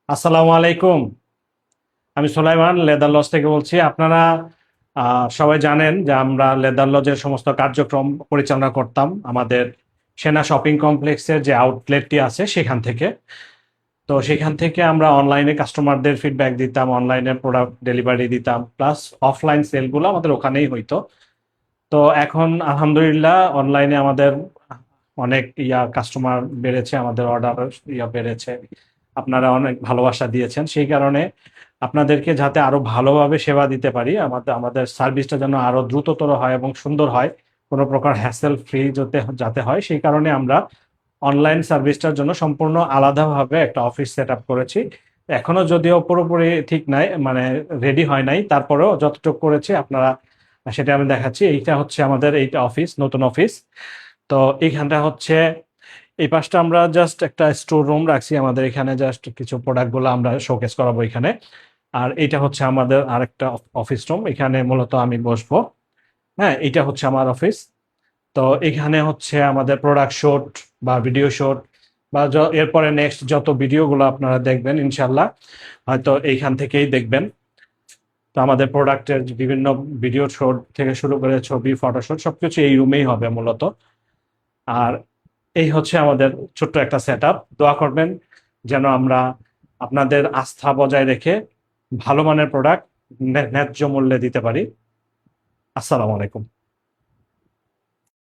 আসসালামু আলাইকুম। আমি সুলাইমান লেদার লজ থেকে বলছি। আপনারা সবাই জানেন যে আমরা লেদার লজের সমস্ত কার্যক্রম পরিচালনা করতাম আমাদের সেনা শপিং কমপ্লেক্সের যে আউটলেটটি আছে সেখান থেকে। তো সেখান থেকে আমরা অনলাইনে কাস্টমারদের ফিডব্যাক দিতাম, অনলাইনে প্রোডাক্ট ডেলিভারি দিতাম, প্লাস অফলাইন সেলগুলো আমাদের ওখানেই হইতো। তো এখন আলহামদুলিল্লাহ অনলাইনে আমাদের অনেক কাস্টমার বেড়েছে, আমাদের অর্ডার বেড়েছে। আপনারা অনেক ভালোবাসা দিয়েছেন, সেই কারণে আপনাদেরকে যাতে আরো ভালোভাবে সেবা দিতে পারি, আমাদের আমাদের সার্ভিসটা যেন আরো দ্রুততর হয় এবং সুন্দর হয়, কোনো প্রকার হ্যাসেল ফ্রি যাতে যাতে হয়, সেই কারণে আমরা অনলাইন সার্ভিসটার জন্য সম্পূর্ণ আলাদাভাবে একটা অফিস সেট আপ করেছি। এখনো যদিও পুরোপুরি ঠিক নাই, মানে রেডি হয় নাই, তারপরেও যতটুকু করেছি আপনারা সেটা আমি দেখাচ্ছি। এইটা হচ্ছে আমাদের এইটা অফিস, নতুন অফিস। তো এইখানটা হচ্ছে, এই পাশটা আমরা জাস্ট একটা স্টোর রুম রাখছি, আমাদের এখানে জাস্ট কিছু প্রোডাক্ট গুলো আমরা শোকেস করাবো এখানে। আর এটা হচ্ছে আমাদের আরেকটা অফিস রুম, এখানে মূলত আমি বসবো। হ্যাঁ, এটা হচ্ছে আমার অফিস। তো এখানে হচ্ছে আমাদের প্রোডাক্ট শুট বা ভিডিও শুট বা এরপরে নেক্সট যত ভিডিওগুলো আপনারা দেখবেন ইনশাল্লাহ হয়তো এইখান থেকেই দেখবেন। তো আমাদের প্রোডাক্টের বিভিন্ন ভিডিও শুট থেকে শুরু করে ছবি, ফটোশুট সবকিছু এই রুমেই হবে মূলত। আর এই হচ্ছে আমাদের ছোট্ট একটা সেট আপ। দোয়া করবেন যেন আমরা আপনাদের আস্থা বজায় রেখে ভালো মানের প্রোডাক্ট ন্যায্য মূল্যে দিতে পারি। আসসালামু আলাইকুম।